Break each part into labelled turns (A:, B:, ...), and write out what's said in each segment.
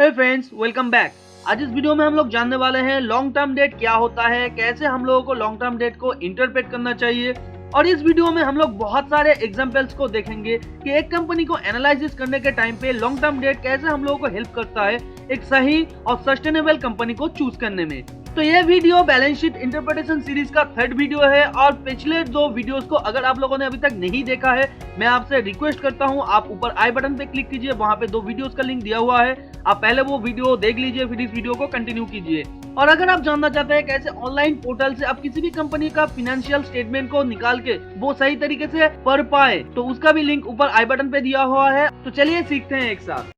A: हे friends, welcome back. आज इस video में हम लोग जानने वाले हैं लॉन्ग टर्म डेट क्या होता है, कैसे हम लोगों को लॉन्ग टर्म डेट को इंटरप्रेट करना चाहिए। और इस वीडियो में हम लोग बहुत सारे एग्जांपल्स को देखेंगे कि एक कंपनी को एनालिसिस करने के टाइम पे लॉन्ग टर्म डेट कैसे हम लोगों को हेल्प करता है एक सही और सस्टेनेबल कंपनी को चूज करने में। तो ये video balance sheet interpretation series का थर्ड वीडियो है और पिछले दो वीडियोस को अगर आप लोगों ने अभी तक नहीं देखा है, मैं आपसे रिक्वेस्ट करता हूं आप ऊपर आई बटन पे क्लिक कीजिए, वहां पे दो वीडियोस का लिंक दिया हुआ है, आप पहले वो वीडियो देख लीजिए, फिर इस वीडियो को कंटिन्यू कीजिए। और अगर आप जानना चाहते हैं कैसे ऑनलाइन पोर्टल से आप किसी भी कंपनी का फाइनेंशियल स्टेटमेंट को निकाल के वो सही तरीके से पढ़ पाए, तो उसका भी लिंक ऊपर आई बटन पे दिया हुआ है। तो चलिए सीखते हैं एक साथ।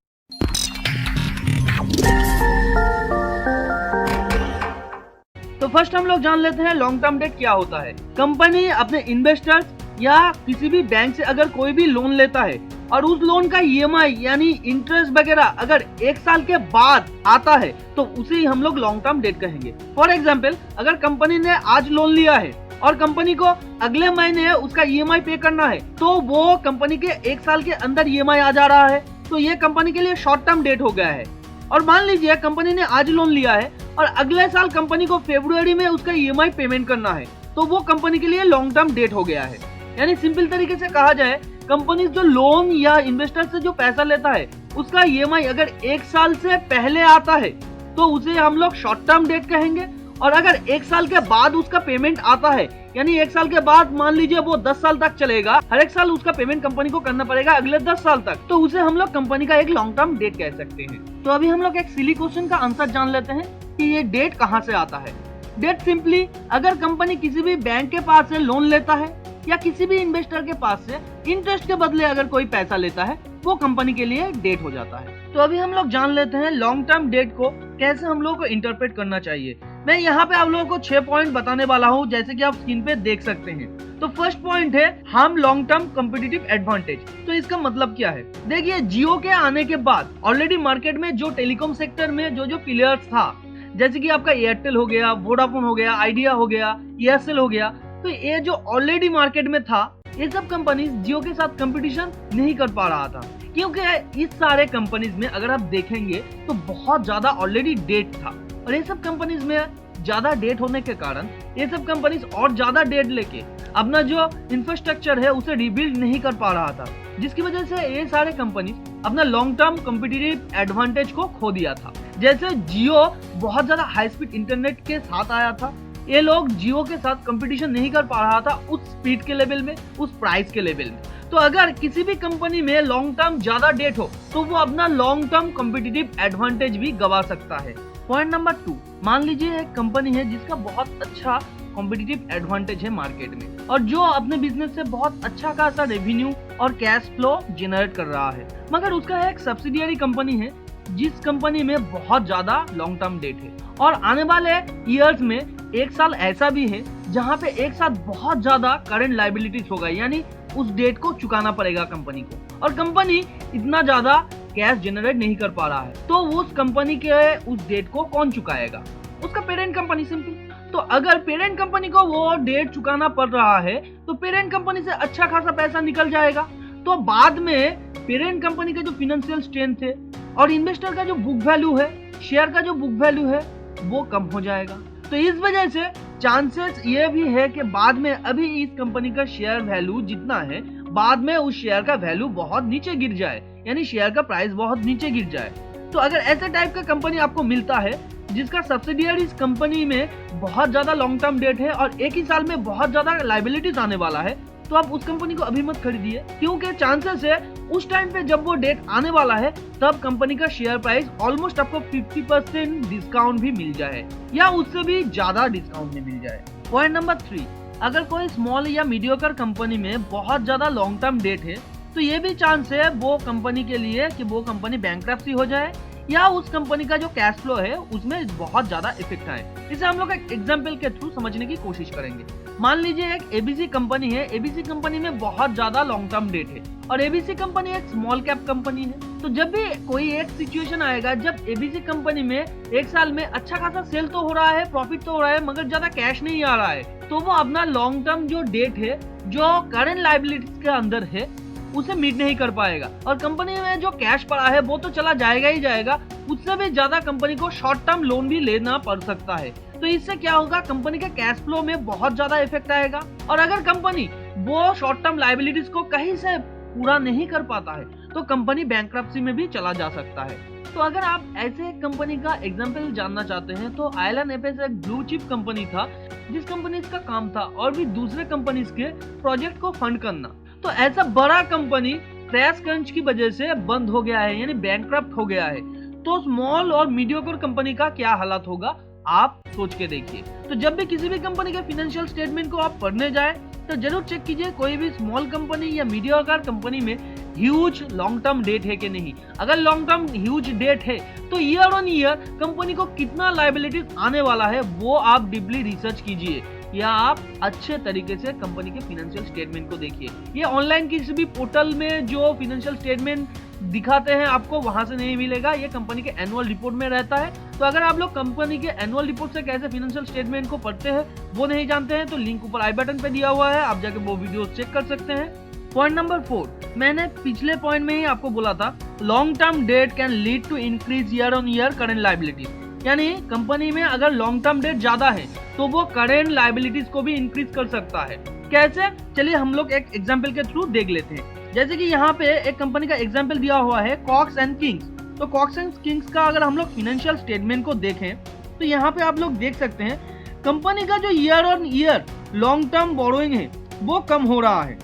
A: तो फर्स्ट हम लोग जान लेते हैं लॉन्ग टर्म डेट क्या होता है। कंपनी अपने इन्वेस्टर्स या किसी भी बैंक से अगर कोई भी लोन लेता है और उस लोन का ईएमआई यानी इंटरेस्ट वगैरह अगर एक साल के बाद आता है तो उसे ही हम लोग लॉन्ग टर्म डेट कहेंगे। फॉर एग्जाम्पल, अगर कंपनी ने आज लोन लिया है और कंपनी को अगले महीने उसका ईएमआई पे करना है, तो वो कंपनी के एक साल के अंदर ईएमआई आ जा रहा है, तो ये कंपनी के लिए शॉर्ट टर्म डेट हो गया है। और मान लीजिए कंपनी ने आज लोन लिया है और अगले साल कंपनी को फरवरी में उसका ईएमआई पेमेंट करना है, तो वो कंपनी के लिए लॉन्ग टर्म डेट हो गया है। यानी सिंपल तरीके से कहा जाए, कंपनी जो लोन या इन्वेस्टर से जो पैसा लेता है उसका ईएमआई अगर एक साल से पहले आता है तो उसे हम लोग शॉर्ट टर्म डेट कहेंगे। और अगर एक साल के बाद उसका पेमेंट आता है, यानी एक साल के बाद मान लीजिए वो 10 साल तक चलेगा, हर एक साल उसका पेमेंट कंपनी को करना पड़ेगा अगले 10 साल तक, तो उसे हम लोग कंपनी का एक लॉन्ग टर्म डेट कह सकते हैं। तो अभी हम लोग एक सिली क्वेश्चन का आंसर जान लेते हैं कि ये डेट कहाँ से आता है। डेट सिंपली अगर कंपनी किसी भी बैंक के पास से लोन लेता है या किसी भी इन्वेस्टर के पास से इंटरेस्ट के बदले अगर कोई पैसा लेता है, वो कंपनी के लिए डेट हो जाता है। तो अभी हम लोग जान लेते हैं लॉन्ग टर्म डेट को कैसे हम लोग को इंटरप्रेट करना चाहिए। मैं यहाँ पे आप लोगों को 6 पॉइंट बताने वाला हूँ, जैसे कि आप स्क्रीन पे देख सकते हैं। तो फर्स्ट पॉइंट है हम लॉन्ग टर्म कॉम्पिटिटिव एडवांटेज। तो इसका मतलब क्या है? देखिए, जियो के आने के बाद ऑलरेडी मार्केट में जो टेलीकॉम सेक्टर में जो प्लेयर्स था, जैसे कि आपका एयरटेल हो गया, वोडाफोन हो गया, आइडिया हो गया, एयरसेल हो गया, तो ये जो ऑलरेडी मार्केट में था, ये सब कंपनीज जियो के साथ कंपटीशन नहीं कर पा रहा था, क्योंकि इस सारे कंपनीज में अगर आप देखेंगे तो बहुत ज्यादा ऑलरेडी डेट था। और ये सब कंपनीज में ज्यादा डेट होने के कारण ये सब कंपनीज और ज्यादा डेट लेके अपना जो इंफ्रास्ट्रक्चर है उसे रिबिल्ड नहीं कर पा रहा था, जिसकी वजह से ये सारे कंपनीज अपना लॉन्ग टर्म कॉम्पिटिटिव एडवांटेज को खो दिया था। जैसे जियो बहुत ज्यादा हाई स्पीड इंटरनेट के साथ आया था, ये लोग जियो के साथ कंपटीशन नहीं कर पा रहा था उस स्पीड के लेवल में, उस प्राइस के लेवल में। तो अगर किसी भी कंपनी में लॉन्ग टर्म ज्यादा डेट हो तो वो अपना लॉन्ग टर्म कॉम्पिटिटिव एडवांटेज भी गवा सकता है। पॉइंट नंबर 2, मान लीजिए एक कंपनी है जिसका बहुत अच्छा कॉम्पिटिटिव एडवांटेज है मार्केट में और जो अपने बिजनेस से बहुत अच्छा खासा रेवेन्यू और कैश फ्लो जनरेट कर रहा है, मगर उसका एक सब्सिडियरी कंपनी है जिस कंपनी में बहुत ज्यादा लॉन्ग टर्म डेट है। और आने वाले ईयर्स में एक साल ऐसा भी है जहां पे एक साथ बहुत ज्यादा करंट लायबिलिटीज होगा, यानी उस डेट को चुकाना पड़ेगा कंपनी को, और कंपनी इतना ज्यादा कैश जनरेट नहीं कर पा रहा है, तो उस कंपनी के उस डेट को कौन चुकाएगा? उसका पेरेंट कंपनी, सिंपल। तो अगर पेरेंट कंपनी को वो डेट चुकाना पड़ रहा है तो पेरेंट कंपनी से अच्छा खासा पैसा निकल जाएगा, तो बाद में पेरेंट कंपनी का जो फाइनेंशियल स्ट्रेंथ है और इन्वेस्टर का जो बुक वैल्यू है, शेयर का जो बुक वैल्यू है, वो कम हो जाएगा। तो इस वजह से चांसेस ये भी है कि बाद में अभी इस कंपनी का शेयर वैल्यू जितना है, बाद में उस शेयर का वैल्यू बहुत नीचे गिर जाए, यानी शेयर का प्राइस बहुत नीचे गिर जाए। तो अगर ऐसे टाइप का कंपनी आपको मिलता है जिसका सब्सिडियरी कंपनी में बहुत ज्यादा लॉन्ग टर्म डेट है और एक ही साल में बहुत ज्यादा लायबिलिटीज आने वाला है, तो आप उस कंपनी को अभी मत खरीदिए, क्योंकि चांसेस है उस टाइम पे जब वो डेट आने वाला है तब कंपनी का शेयर प्राइस ऑलमोस्ट आपको 50% डिस्काउंट भी मिल जाए या उससे भी ज्यादा डिस्काउंट में मिल जाए। पॉइंट नंबर 3, अगर कोई स्मॉल या मीडियोकर कंपनी में बहुत ज्यादा लॉन्ग टर्म डेट है तो ये भी चांस है वो कंपनी के लिए कि वो कंपनी बैंकरप्सी हो जाए या उस कंपनी का जो कैश फ्लो है उसमें बहुत ज्यादा इफेक्ट आए। इसे हम लोग एक एग्जांपल के थ्रू समझने की कोशिश करेंगे। मान लीजिए एक एबीसी कंपनी है, एबीसी कंपनी में बहुत ज्यादा लॉन्ग टर्म डेट है और एबीसी कंपनी एक स्मॉल कैप कंपनी है। तो जब भी कोई एक सिचुएशन आएगा जब एबीसी कंपनी में एक साल में अच्छा खासा सेल तो हो रहा है, प्रॉफिट तो हो रहा है, मगर ज्यादा कैश नहीं आ रहा है, तो वो अपना लॉन्ग टर्म जो डेट है, जो करंट लायबिलिटीज के अंदर है, उसे मीट नहीं कर पाएगा और कंपनी में जो कैश पड़ा है वो तो चला जाएगा ही जाएगा, उससे भी ज्यादा कंपनी को शॉर्ट टर्म लोन भी लेना पड़ सकता है। तो इससे क्या होगा, कंपनी के कैश फ्लो में बहुत ज्यादा इफेक्ट आएगा और अगर कंपनी वो शॉर्ट टर्म लायबिलिटीज को कहीं से पूरा नहीं कर पाता है तो कंपनी बैंकरप्सी में भी चला जा सकता है। तो अगर आप ऐसे एक कंपनी का एग्जांपल जानना चाहते हैं तो आइलैंड एपेस एक ब्लू चिप कंपनी था जिस कंपनी का काम था और भी दूसरे कंपनीज के प्रोजेक्ट को फंड करना। तो ऐसा बड़ा कंपनी क्रैश क्रंच की वजह से बंद हो गया है, यानी बैंकरप्ट हो गया है। तो स्मॉल और मीडियोकर कंपनी का क्या हालत होगा आप सोच के देखिए। तो जब भी किसी भी कंपनी के फाइनेंशियल स्टेटमेंट को आप पढ़ने जाए तो जरूर चेक कीजिए कोई भी स्मॉल कंपनी या मीडियोकर कंपनी में ह्यूज लॉन्ग टर्म डेट है कि नहीं। अगर लॉन्ग टर्म ह्यूज डेट है तो ईयर ऑन ईयर कंपनी को कितना लायबिलिटीज आने वाला है वो आप डीपली रिसर्च कीजिए या आप अच्छे तरीके से कंपनी के फाइनेंशियल स्टेटमेंट को देखिए। ये ऑनलाइन किसी भी पोर्टल में जो फाइनेंशियल स्टेटमेंट दिखाते हैं आपको वहां से नहीं मिलेगा, ये कंपनी के एनुअल रिपोर्ट में रहता है। तो अगर आप लोग कंपनी के एनुअल रिपोर्ट से कैसे फाइनेंशियल स्टेटमेंट को पढ़ते हैं वो नहीं जानते हैं तो लिंक ऊपर आई बटन पे दिया हुआ है, आप जाके वो वीडियो चेक कर सकते हैं। पॉइंट नंबर 4, मैंने पिछले पॉइंट में ही आपको बोला था long term debt can lead to increase year on year current liability, यानी कंपनी में अगर लॉन्ग टर्म डेट ज्यादा है तो वो करेंट लायबिलिटीज को भी इंक्रीज कर सकता है। कैसे, चलिए हम लोग एक एग्जांपल के थ्रू देख लेते हैं। जैसे कि यहाँ पे एक कंपनी का एग्जांपल दिया हुआ है कॉक्स एंड किंग्स। तो कॉक्स एंड किंग्स का अगर हम लोग फाइनेंशियल स्टेटमेंट को देखें तो यहाँ पे आप लोग देख सकते हैं कंपनी का जो year on year long term borrowing है वो कम हो रहा है,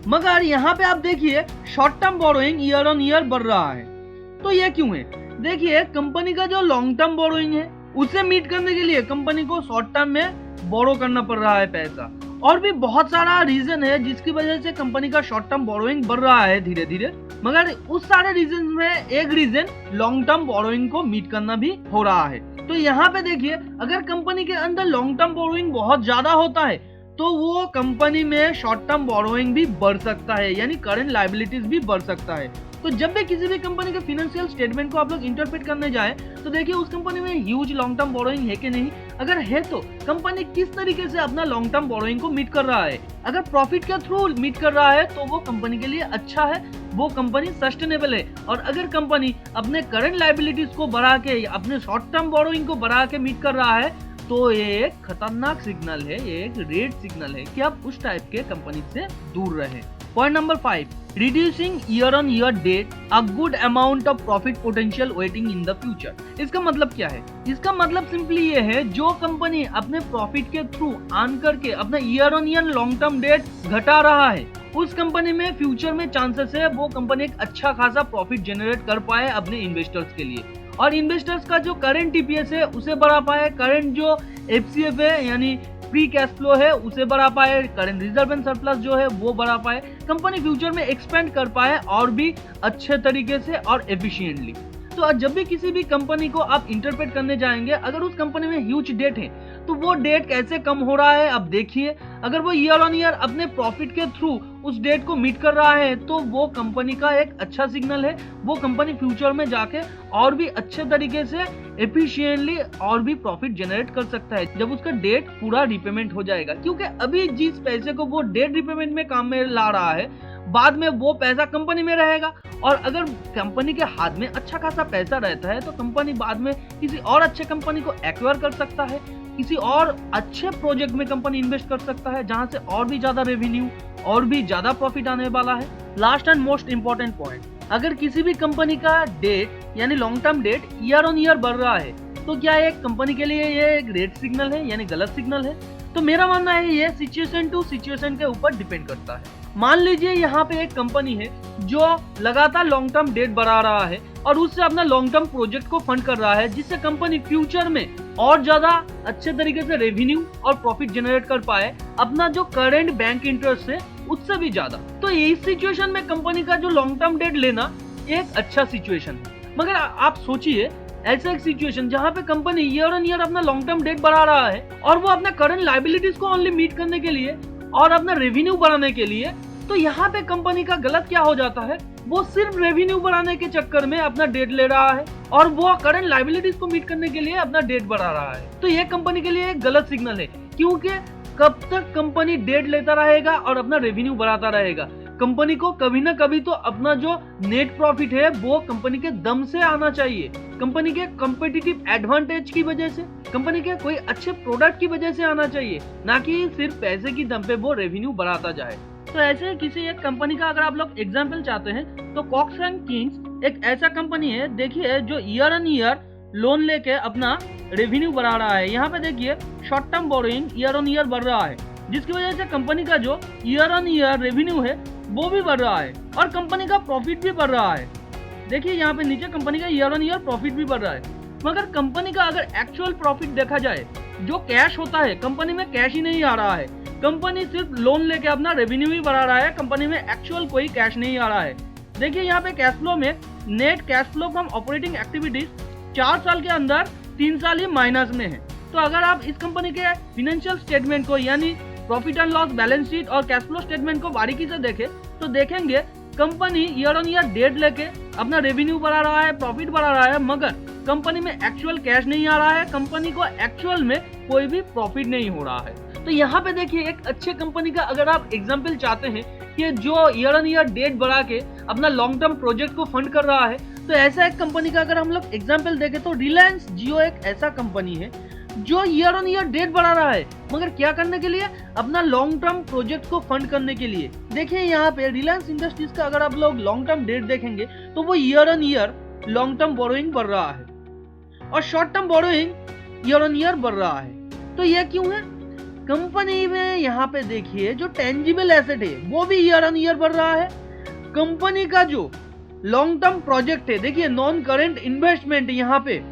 A: मगर यहाँ पे आप देखिए short term borrowing year on year बढ़ रहा है। तो ये क्यों है? देखिए कंपनी का जो लॉन्ग टर्म बोरोइंग है उसे मीट करने के लिए कंपनी को शॉर्ट टर्म में बोरो करना पड़ रहा है पैसा, और भी बहुत सारा रीजन है जिसकी वजह से कंपनी का शॉर्ट टर्म बोरोइंग बढ़ रहा है धीरे धीरे, मगर उस सारे रीजन में एक रीजन लॉन्ग टर्म बोरोइंग को मीट करना भी हो रहा है। तो यहाँ पे देखिए अगर कंपनी के अंदर लॉन्ग टर्म बोरोइंग बहुत ज्यादा होता है तो वो कंपनी में शॉर्ट टर्म बोरोइंग भी बढ़ सकता है, यानी करंट लायबिलिटीज भी बढ़ सकता है। तो जब भी किसी भी कंपनी के फाइनेंशियल स्टेटमेंट को आप लोग इंटरप्रेट करने जाए तो देखिए उस कंपनी में ह्यूज लॉन्ग टर्म बोरोइंग है कि नहीं, अगर है तो कंपनी किस तरीके से अपना लॉन्ग टर्म बोरोइंग को मीट कर रहा है। अगर प्रॉफिट के थ्रू मीट कर रहा है तो वो कंपनी के लिए अच्छा है, वो कंपनी सस्टेनेबल है। और अगर कंपनी अपने करंट लायबिलिटीज को बढ़ा के अपने शॉर्ट टर्म बोरोइंग को बढ़ा के मीट कर रहा है तो ये एक खतरनाक सिग्नल है, ये एक रेड सिग्नल है कि आप उस टाइप के कंपनी से दूर रहें। Point number 5, reducing year on year debt a good amount of profit potential waiting in the future. इसका मतलब क्या है? इसका मतलब सिंपली ये है जो कंपनी अपने प्रॉफिट के थ्रू आन करके अपना year on year long term date घटा रहा है उस कंपनी में फ्यूचर में चांसेस है वो कंपनी एक अच्छा खासा प्रॉफिट जनरेट कर पाए अपने इन्वेस्टर्स के लिए, और इन्वेस्टर्स का जो करंट टीपीएस है उसे बढ़ा पाए, करंट जो एफसीएफ है यानी फ्री कैश फ्लो है उसे बढ़ा पाए, करंट रिजर्व एंड सरप्लस जो है वो बढ़ा पाए, कंपनी फ्यूचर में एक्सपेंड कर पाए और भी अच्छे तरीके से और एफिशिएंटली। तो जब भी किसी भी कंपनी को आप इंटरप्रेट करने जाएंगे अगर उस कंपनी में ह्यूज डेट है तो वो डेट कैसे कम हो रहा है आप देखिए। अगर वो ईयर ऑन ईयर अपने प्रॉफिट के थ्रू उस डेट को मीट कर रहा है तो वो कंपनी का एक अच्छा सिग्नल है, वो कंपनी फ्यूचर में जाके और भी अच्छे तरीके से एफिशिएंटली और भी प्रॉफिट जनरेट कर सकता है जब उसका डेट पूरा रिपेमेंट हो जाएगा। क्योंकि अभी जिस पैसे को वो डेट रिपेमेंट में काम में ला रहा है बाद में वो पैसा कंपनी में रहेगा, और अगर कंपनी के हाथ में अच्छा खासा पैसा रहता है तो कंपनी बाद में किसी और अच्छे कंपनी को एक्वायर कर सकता है, किसी और अच्छे प्रोजेक्ट में कंपनी इन्वेस्ट कर सकता है जहां से और भी ज्यादा रेवेन्यू और भी ज्यादा प्रॉफिट आने वाला है। Last and most important point, अगर किसी भी कंपनी का डेट यानी long term date year on year बढ़ रहा है तो क्या एक कंपनी के लिए ये एक रेड सिग्नल है यानी गलत सिग्नल है? तो मेरा मानना है ये सिचुएशन टू सिचुएशन के ऊपर डिपेंड करता है। मान लीजिए यहाँ पे एक कंपनी है जो लगातार लॉन्ग टर्म डेट बढ़ा रहा है और उससे अपना लॉन्ग टर्म प्रोजेक्ट को फंड कर रहा है जिससे कंपनी फ्यूचर में और ज्यादा अच्छे तरीके से रेवेन्यू और प्रॉफिट जनरेट कर पाए अपना जो करंट बैंक इंटरेस्ट है उससे भी ज्यादा। तो इस सिचुएशन में कंपनी का जो लॉन्ग टर्म डेट लेना एक अच्छा सिचुएशन है। मगर आप सोचिए ऐसा एक सिचुएशन जहां पे कंपनी ईयर ऑन ईयर अपना लॉन्ग टर्म डेट बढ़ा रहा है और वो अपने करंट लायबिलिटीज को ओनली मीट करने के लिए और अपना रेवेन्यू बढ़ाने के लिए, तो यहाँ पे कंपनी का गलत क्या हो जाता है, वो सिर्फ रेवेन्यू बढ़ाने के चक्कर में अपना डेट ले रहा है और वो करंट लायबिलिटीज को मीट करने के लिए अपना डेट बढ़ा रहा है। तो ये कंपनी के लिए एक गलत सिग्नल है, क्योंकि कब तक कंपनी डेट लेता रहेगा और अपना रेवेन्यू बढ़ाता रहेगा, कंपनी को कभी ना कभी तो अपना जो नेट प्रॉफिट है वो कंपनी के दम से आना चाहिए, कंपनी के कॉम्पिटिटिव एडवांटेज की वजह से, कंपनी के कोई अच्छे प्रोडक्ट की वजह से आना चाहिए, ना कि सिर्फ पैसे की दम पे वो रेवेन्यू बढ़ाता जाए। तो ऐसे किसी एक कंपनी का अगर आप लोग एग्जाम्पल चाहते हैं तो कॉक्स एंड किंग्स एक ऐसा कंपनी है, देखिए, जो ईयर ऑन ईयर लोन लेके अपना रेवेन्यू बढ़ा रहा है। यहाँ पे देखिए short term borrowing year on year बढ़ रहा है, जिसकी वजह से कंपनी का जो ईयर ऑन ईयर रेवेन्यू है वो भी बढ़ रहा है और कंपनी का प्रॉफिट भी बढ़ रहा है। देखिए यहाँ पे नीचे कंपनी का ईयर ऑन ईयर प्रॉफिट भी बढ़ रहा है। मगर कंपनी का अगर एक्चुअल प्रॉफिट देखा जाए, जो कैश होता है, कंपनी में कैश ही नहीं आ रहा है, कंपनी सिर्फ लोन लेके अपना रेवेन्यू ही बढ़ा रहा है, कंपनी में एक्चुअल कोई कैश नहीं आ रहा है। देखिए यहाँ पे कैश फ्लो में net cash flow from operating activities 4 साल के अंदर 3 साल ही माइनस में है। तो अगर आप इस कंपनी के फाइनेंशियल स्टेटमेंट को यानी profit and loss, balance sheet और कैश फ्लो स्टेटमेंट को बारीकी से देखें तो देखेंगे company year on year debt लेके अपना रेवेन्यू बढ़ा रहा है, प्रॉफिट बढ़ा रहा है, मगर कंपनी में एक्चुअल कैश नहीं आ रहा है, कंपनी को एक्चुअल में कोई भी प्रॉफिट नहीं हो रहा है। तो यहाँ पे देखिए एक अच्छे कंपनी का अगर आप एग्जाम्पल चाहते हैं कि जो ईयर ऑन ईयर डेट बढ़ा के अपना लॉन्ग टर्म प्रोजेक्ट को फंड कर रहा है, तो ऐसा एक कंपनी का अगर हम लोग एग्जाम्पल देखें तो रिलायंस जियो एक ऐसा कंपनी है जो ईयर ऑन ईयर डेट बढ़ा रहा है, मगर क्या करने के लिए? अपना लॉन्ग टर्म प्रोजेक्ट को फंड करने के लिए। देखिए यहाँ पे रिलायंस इंडस्ट्रीज का अगर आप लोग लॉन्ग टर्म डेट देखेंगे तो वो year on year long term borrowing बढ़ रहा है और short term borrowing year on year बढ़ रहा है। तो यह क्यों है? कंपनी में यहाँ पे देखिए जो टेंजिबल एसेट है वो भी ईयर ऑन ईयर बढ़ रहा है, कंपनी का जो लॉन्ग टर्म प्रोजेक्ट है, देखिए नॉन करेंट इन्वेस्टमेंट, यहाँ पे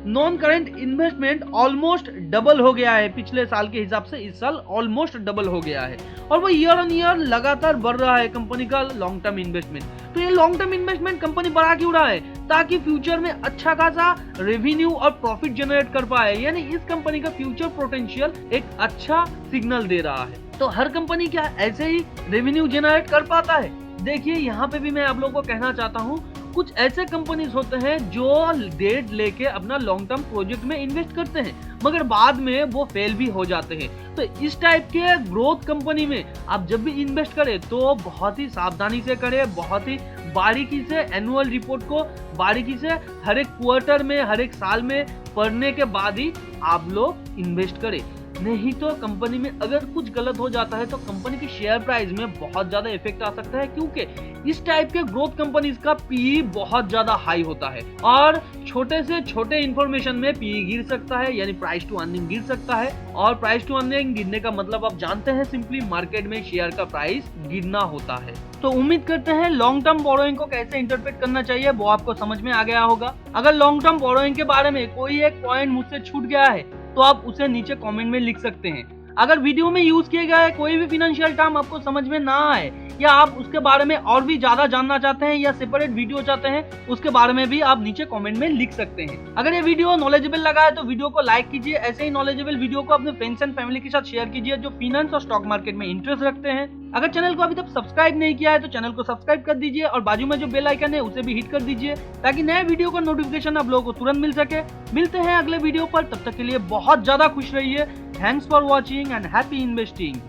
A: non current investment almost double हो गया है पिछले साल के हिसाब से, इस साल ऑलमोस्ट डबल हो गया है और वो ईयर ऑन ईयर लगातार बढ़ रहा है कंपनी का लॉन्ग टर्म इन्वेस्टमेंट। तो ये लॉन्ग टर्म इन्वेस्टमेंट कंपनी बढ़ा क्यों रहा है? ताकि फ्यूचर में अच्छा खासा रेवेन्यू और प्रॉफिट जनरेट कर पाए, यानी इस कंपनी का फ्यूचर पोटेंशियल एक अच्छा सिग्नल दे रहा है। तो हर कंपनी क्या ऐसे ही रेवेन्यू जनरेट कर पाता है? देखिए यहाँ पे भी मैं आप लोगों को कहना चाहता हूँ, कुछ ऐसे कंपनीज होते हैं जो डेट लेके अपना लॉन्ग टर्म प्रोजेक्ट में इन्वेस्ट करते हैं मगर बाद में वो फेल भी हो जाते हैं। तो इस टाइप के ग्रोथ कंपनी में आप जब भी इन्वेस्ट करें तो बहुत ही सावधानी से करें, बहुत ही बारीकी से एनुअल रिपोर्ट को बारीकी से हर एक क्वार्टर में, हर एक साल में पढ़ने के बाद ही आप लोग इन्वेस्ट करें। नहीं तो कंपनी में अगर कुछ गलत हो जाता है तो कंपनी की शेयर प्राइस में बहुत ज्यादा इफेक्ट आ सकता है, क्योंकि इस टाइप के ग्रोथ कंपनीज का पीई बहुत ज्यादा हाई होता है और छोटे से छोटे इंफॉर्मेशन में पीई गिर सकता है, यानी प्राइस टू अर्निंग गिर सकता है। और प्राइस टू अर्निंग गिरने का मतलब आप जानते हैं, सिंपली मार्केट में शेयर का प्राइस गिरना होता है। तो उम्मीद करते हैं लॉन्ग टर्म बोरोइंग को कैसे इंटरप्रेट करना चाहिए वो आपको समझ में आ गया होगा। अगर लॉन्ग टर्म बोरोइंग के बारे में कोई एक पॉइंट मुझसे छूट गया है तो आप उसे नीचे कमेंट में लिख सकते हैं। अगर वीडियो में यूज किए गए कोई भी फाइनेंशियल टर्म आपको समझ में ना आए या आप उसके बारे में और भी ज्यादा जानना चाहते हैं या सेपरेट वीडियो चाहते हैं, उसके बारे में भी आप नीचे कमेंट में लिख सकते हैं। अगर ये वीडियो नॉलेजेबल लगा है तो वीडियो को लाइक कीजिए, ऐसे ही नॉलेजेबल वीडियो को अपने फ्रेंड्स एंड फैमिली के साथ शेयर कीजिए जो फाइनेंस और स्टॉक मार्केट में इंटरेस्ट रखते हैं। अगर चैनल को अभी तक सब्सक्राइब नहीं किया है तो चैनल को सब्सक्राइब कर दीजिए और बाजू में जो बेल आइकन है उसे भी हिट कर दीजिए ताकि नए वीडियो का नोटिफिकेशन आप लोगों को तुरंत मिल सके। मिलते हैं अगले वीडियो पर, तब तक के लिए बहुत ज्यादा खुश रहिए। Thanks for watching and happy investing.